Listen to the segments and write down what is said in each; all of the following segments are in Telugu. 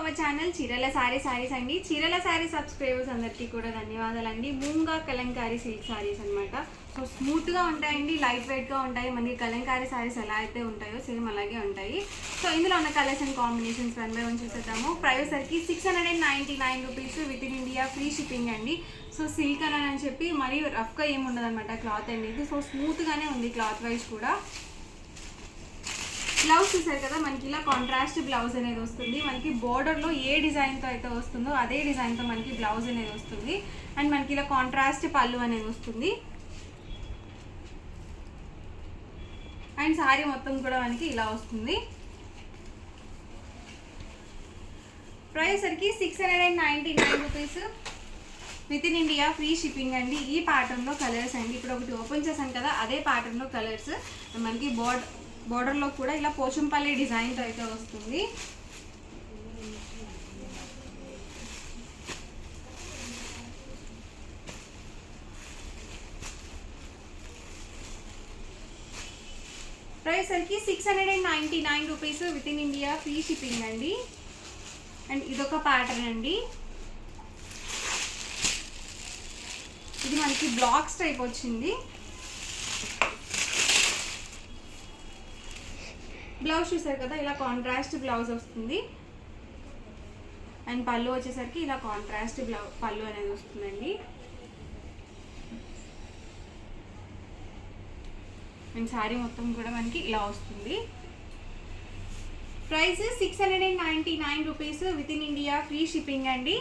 అవర్ ఛానల్ చీరల సారీస్ అండి. చీరల సారీ సబ్స్క్రైబర్స్ అందరికీ కూడా ధన్యవాదాలండి. మూంగా కలంకారీ సిల్క్ సారీస్ అనమాట. సో స్మూత్గా ఉంటాయండి, లైట్ వెయిట్గా ఉంటాయి. మనకి కలంకారీ సారీస్ ఎలా అయితే ఉంటాయో సేమ్ అలాగే ఉంటాయి. సో ఇందులో ఉన్న కలర్స్ అండ్ కాంబినేషన్స్ 1 by 1 చూసేద్దాము. ప్రైస్ సరికి 699 rupees with in India, free shipping అండి. సో సిల్క్ అని చెప్పి మరీ రఫ్గా ఏమి ఉండదు అనమాట క్లాత్ అనేది. సో స్మూత్గానే ఉంది క్లాత్ వైజ్ కూడా. బ్లౌజ్ చూసారు కదా, మనకి ఇలా కాంట్రాస్ట్ బ్లౌజ్ అనేది వస్తుంది. మనకి బోర్డర్లో ఏ డిజైన్తో అయితే వస్తుందో అదే డిజైన్తో మనకి బ్లౌజ్ అనేది వస్తుంది. అండ్ మనకి ఇలా కాంట్రాస్ట్ పళ్ళు అనేది వస్తుంది. అండ్ సారీ మొత్తం కూడా మనకి ఇలా వస్తుంది. ప్రైస్ సరికి 699 rupees with in India, free shipping అండి. ఈ ప్యాటర్న్లో కలర్స్ అండి. ఇప్పుడు ఒకటి ఓపెన్ చేశాను కదా, అదే ప్యాటర్న్లో కలర్స్. మనకి బోర్డర్లో కూడా ఇలా పోచంపల్లి డిజైన్తో అయితే వస్తుంది. ప్రైస్ సరికి 699 rupees with in India, free shipping అండి. అండ్ ఇదొక ప్యాటర్న్ అండి. ఇది మనకి బ్లాక్స్ టైప్ వచ్చింది. బ్లౌజ్ చూసారు కదా, ఇలా కాంట్రాస్ట్ బ్లౌజ్ వస్తుంది. అండ్ పళ్ళు వచ్చేసరికి ఇలా కాంట్రాస్ట్ పళ్ళు అనేది వస్తుందండి. అండ్ శారీ మొత్తం కూడా మనకి ఇలా వస్తుంది. Price 699 rupees with in India, free shipping అండి.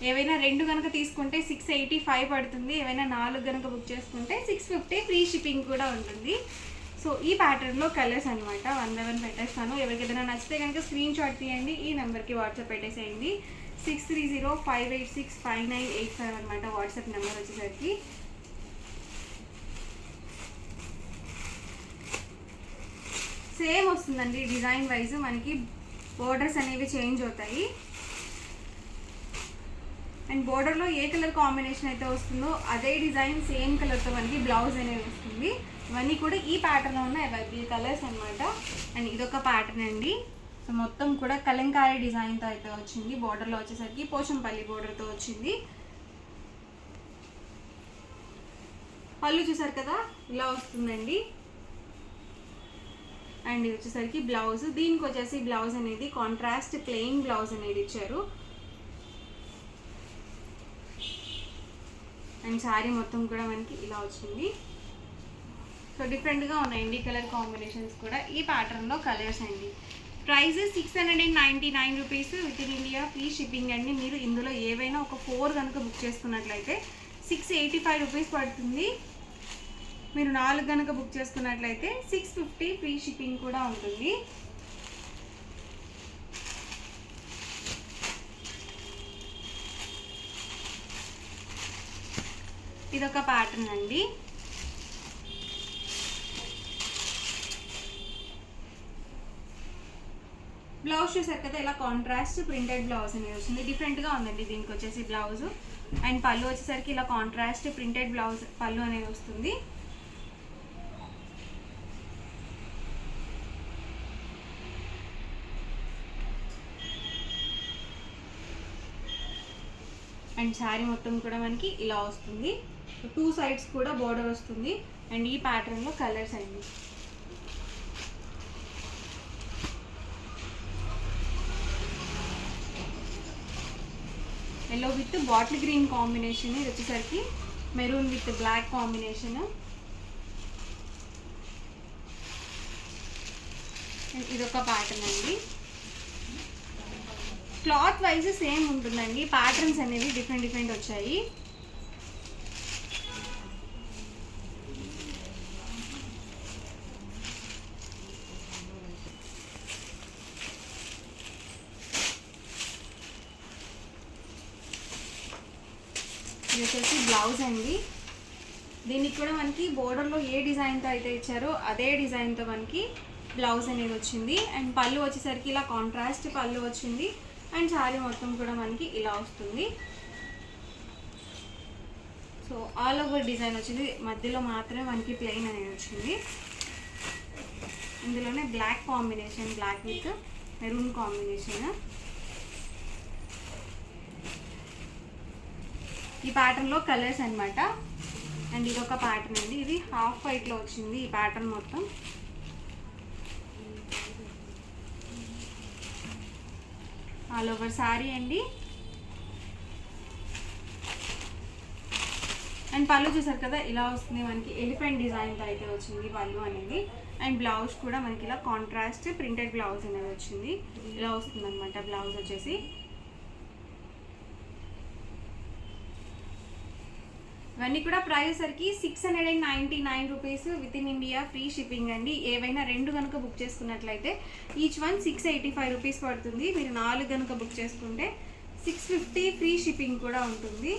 ఏవైనా 2 కనుక తీసుకుంటే 685 పడుతుంది. ఏవైనా 4 కనుక బుక్ చేసుకుంటే 650, ఫ్రీ షిప్పింగ్ కూడా ఉంటుంది. సో ఈ ప్యాటర్న్లో కలర్స్ అనమాట. 1 by 1 పెట్టేస్తాను. ఎవరికి ఏదైనా నచ్చితే కనుక స్క్రీన్ షాట్ తీయండి, ఈ నెంబర్కి వాట్సాప్ పెట్టేసేయండి. 6305865985 అనమాట వాట్సాప్ నెంబర్ వచ్చేసరికి. సేమ్ వస్తుందండి డిజైన్ వైజ్. మనకి బోర్డర్స్ అనేవి చేంజ్ అవుతాయి. అండ్ బోర్డర్లో ఏ కలర్ కాంబినేషన్ అయితే వస్తుందో అదే డిజైన్ సేమ్ కలర్తో మనకి బ్లౌజ్ అనేది వస్తుంది. ఇవన్నీ కూడా ఈ ప్యాటర్న్లో ఉన్న అవైలబుల్ కలర్స్ అనమాట. అండ్ ఇదొక ప్యాటర్న్ అండి. సో మొత్తం కూడా కలంకారీ డిజైన్తో అయితే వచ్చింది. బోర్డర్లో వచ్చేసరికి పోచంపల్లి బోర్డర్తో వచ్చింది. పళ్ళు చూసారు కదా, ఇలా వస్తుందండి. అండ్ ఇది వచ్చేసరికి బ్లౌజ్. దీనికి వచ్చేసి బ్లౌజ్ అనేది కాంట్రాస్ట్ ప్లెయిన్ బ్లౌజ్ అనేది ఇచ్చారు. అండ్ శారీ మొత్తం కూడా మనకి ఇలా వచ్చింది. సో డిఫరెంట్గా ఉన్నాయండి కలర్ కాంబినేషన్స్ కూడా. ఈ ప్యాటర్న్లో కలర్స్ అండి. Price 699 rupees with in India, free shipping అండి. మీరు ఇందులో ఏవైనా ఒక 4 కనుక బుక్ చేసుకున్నట్లయితే 685 రూపీస్ పడుతుంది. మీరు 4 కనుక బుక్ చేసుకున్నట్లయితే 650, ఫ్రీ షిప్పింగ్ కూడా ఉంటుంది. ఇదొక ప్యాటర్న్ అండి. బ్లౌజ్ చూసారు కదా, ఇలా కాంట్రాస్ట్ ప్రింటెడ్ బ్లౌజ్ అనేది వస్తుంది. డిఫరెంట్గా ఉందండి దీనికి వచ్చేసి బ్లౌజ్. అండ్ పళ్ళు వచ్చేసరికి ఇలా కాంట్రాస్ట్ ప్రింటెడ్ బ్లౌజ్ పళ్ళు అనేది వస్తుంది. అండ్ శారీ మొత్తం కూడా మనకి ఇలా వస్తుంది. 2 సైడ్స్ కూడా బోర్డర్ వస్తుంది. అండ్ ఈ ప్యాటర్న్లో కలర్స్ అండి. Yellow with bottle green combination. ఇది వచ్చేసరికి మెరూన్ విత్ బ్లాక్ కాంబినేషన్. ఇదొక ప్యాటర్న్ అండి. క్లాత్ వైజ్ సేమ్ ఉంటుందండి, ప్యాటర్న్స్ అనేవి డిఫరెంట్ వచ్చాయి. ఇది వచ్చేసి బ్లౌజ్ అండి. దీనికి కూడా మనకి బోర్డర్లో ఏ డిజైన్తో అయితే ఇచ్చారో అదే డిజైన్తో మనకి బ్లౌజ్ అనేది వచ్చింది. అండ్ పళ్ళు వచ్చేసరికి ఇలా కాంట్రాస్ట్ పళ్ళు వచ్చింది. అండ్ శారీ మొత్తం కూడా మనకి ఇలా వస్తుంది. సో ఆల్ ఓవర్ డిజైన్ వచ్చింది, మధ్యలో మాత్రమే మనకి ప్లెయిన్ అనేది వచ్చింది. ఇందులోనే black combination, black with maroon combination. ఈ ప్యాటర్న్లో కలర్స్ అనమాట. అండ్ ఇది ఒక ప్యాటర్న్ అండి, ఇది హాఫ్ వైట్లో వచ్చింది ఈ ప్యాటర్న్ మొత్తం. ఆల్ ఓవర్ శారీ అండి. అండ్ పళ్ళు చూసారు కదా ఇలా వస్తుంది, మనకి ఎలిఫెంట్ డిజైన్తో అయితే వచ్చింది పళ్ళు అనేది. అండ్ బ్లౌజ్ కూడా మనకి ఇలా కాంట్రాస్ట్ ప్రింటెడ్ బ్లౌజ్ అనేది వచ్చింది, ఇలా వస్తుంది అనమాట బ్లౌజ్ వచ్చేసి. ఇవన్నీ కూడా ప్రైస్ సరికి 699 rupees with in India, free shipping అండి. ఏవైనా 2 కనుక బుక్ చేసుకున్నట్లయితే ఈచ్ వన్ 685 రూపీస్ పడుతుంది. మీరు 4 కనుక బుక్ చేసుకుంటే 650 ఫ్రీ షిప్పింగ్ కూడా ఉంటుంది.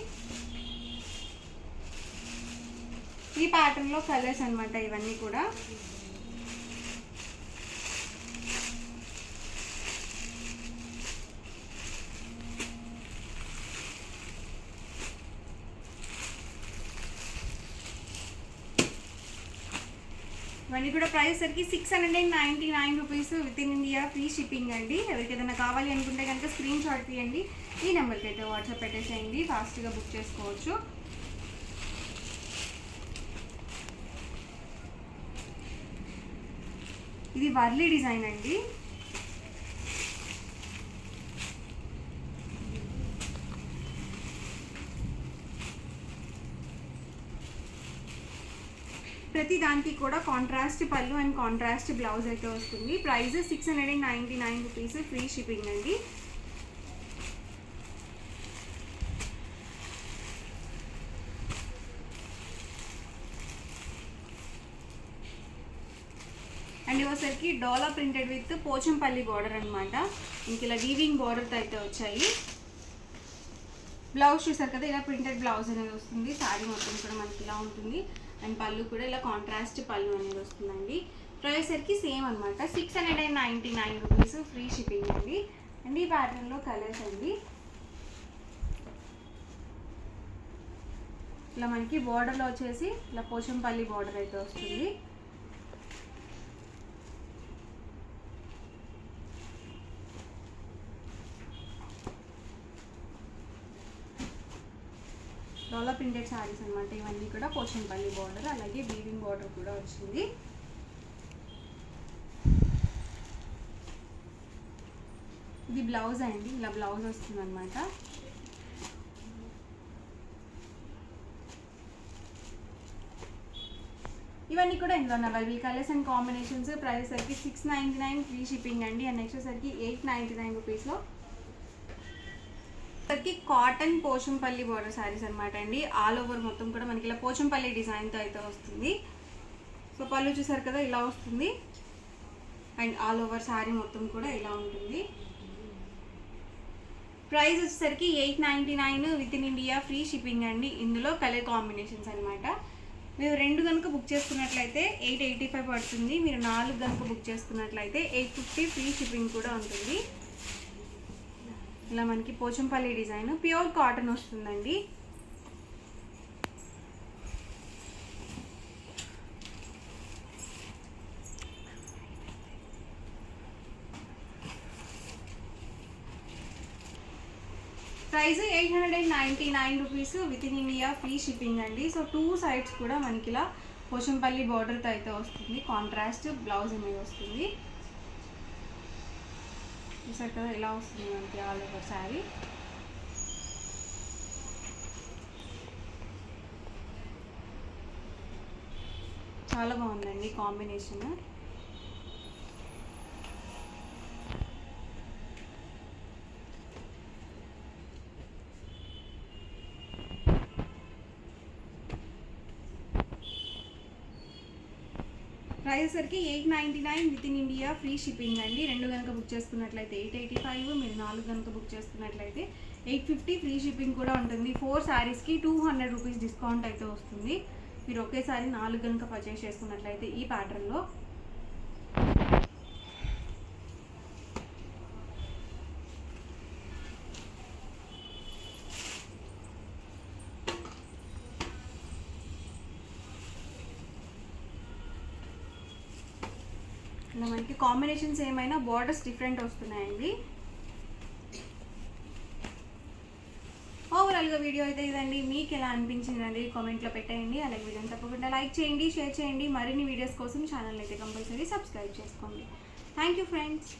ఈ ప్యాటర్న్లో కలర్స్ అనమాట ఇవన్నీ కూడా. ఇవన్నీ కూడా ప్రైస్ సరికి 699 rupees with in India, free shipping అండి. ఎవరికి ఏదైనా కావాలి అనుకుంటే కనుక స్క్రీన్ షాట్ తీయండి, ఈ నెంబర్కి అయితే వాట్సాప్ పెట్టేసేయండి, ఫాస్ట్గా బుక్ చేసుకోవచ్చు. ఇది వర్లీ డిజైన్ అండి. ప్రతి దానికి కూడా కాంట్రాస్ట్ పళ్ళు అండ్ కాంట్రాస్ట్ బ్లౌజ్ అయితే వస్తుంది. ప్రైస్ 699 రూపీస్, ఫ్రీ షిప్పింగ్ అండి. అండ్ ఇవసరికి డోలా ప్రింటెడ్ విత్ పోచంపల్లి బార్డర్ అనమాట. ఇంక ఇలా వీవింగ్ బార్డర్తో అయితే వచ్చాయి. బ్లౌజ్ చూసారు కదా ఇలా ప్రింటెడ్ బ్లౌజ్ అనేది వస్తుంది. శారీ మొత్తం కూడా మనకి ఇలా ఉంటుంది. అండ్ పళ్ళు కూడా ఇలా కాంట్రాస్ట్ పళ్ళు అనేది వస్తుందండి. ప్రైస్ సరికి సేమ్ అనమాట, 699 రూపీస్, ఫ్రీ షిప్పింగ్ అండి. అండ్ ఈ ప్యాటర్న్లో కలర్స్ అండి. ఇలా మనకి బార్డర్లో వచ్చేసి ఇలా పోచంపల్లి బార్డర్ అయితే వస్తుంది. డోలా ప్రింటెడ్ శారీస్ అనమాట ఇవన్నీ కూడా. పోచంపల్లి బార్డర్ అలాగే వీవింగ్ బార్డర్ కూడా వచ్చింది. ఇది బ్లౌజ్ అండి, ఇలా బ్లౌజ్ వస్తుంది అనమాట. ఇవన్నీ కూడా ఇందులో available colours and combinations. Price సరికి 699 ఫ్రీ షిప్పింగ్ అండి. అండ్ నెక్స్ట్ సరికి 899 రూపీస్లో సరికి కాటన్ పోచంపల్లి బార్డర్ శారీస్ అనమాట అండి. ఆల్ ఓవర్ మొత్తం కూడా మనకి ఇలా పోచంపల్లి డిజైన్తో అయితే వస్తుంది. సో పళ్ళు చూసారు కదా ఇలా వస్తుంది. అండ్ ఆల్ ఓవర్ శారీ మొత్తం కూడా ఇలా ఉంటుంది. ప్రైస్ వచ్చేసరికి 899 with in India, free shipping అండి. ఇందులో కలర్ కాంబినేషన్స్ అనమాట. మీరు 2 కనుక బుక్ చేసుకున్నట్లయితే 885 పడుతుంది. మీరు 4 కనుక బుక్ చేసుకున్నట్లయితే 850 ఫ్రీ షిప్పింగ్ కూడా ఉంటుంది. ఇలా మనకి పోచంపల్లి డిజైన్ ప్యూర్ కాటన్ వస్తుందండి. Price 899 rupees with in India, free shipping అండి. సో 2 సైడ్స్ కూడా మనకి ఇలా పోచంపల్లి బార్డర్తో అయితే వస్తుంది. కాంట్రాస్ట్ బ్లౌజ్ అనేది వస్తుంది. చూసారు కదా ఇలా వస్తుంది మనకి ఆల్ ఓవర్ శారీ. చాలా బాగుందండి కాంబినేషన్. ప్రైస్ సరికి 899 with in India, free shipping అండి. 2 కనుక బుక్ చేసుకున్నట్లయితే 885, మీరు 4 కనుక బుక్ చేసుకున్నట్లయితే 850 ఫ్రీ షిప్పింగ్ కూడా ఉంటుంది. 4 శారీస్కి 200 రూపీస్ డిస్కౌంట్ అయితే వస్తుంది. మీరు ఒకేసారి 4 కనుక పర్చేస్ చేసుకున్నట్లయితే ఈ ప్యాటర్న్లో. ఇలా మనకి కాంబినేషన్స్ ఏమైనా బార్డర్స్ డిఫరెంట్ వస్తున్నాయండి. ఓవరాల్ ఓవరాల్గా వీడియో అయితే ఇదండి. మీకు ఎలా అనిపించింది అనేది కామెంట్లో పెట్టేయండి. అలాగే వీడియోని తప్పకుండా లైక్ చేయండి, షేర్ చేయండి. మరిన్ని వీడియోస్ కోసం ఛానల్ అయితే కంపల్సరీ సబ్స్క్రైబ్ చేసుకోండి. Thank you friends.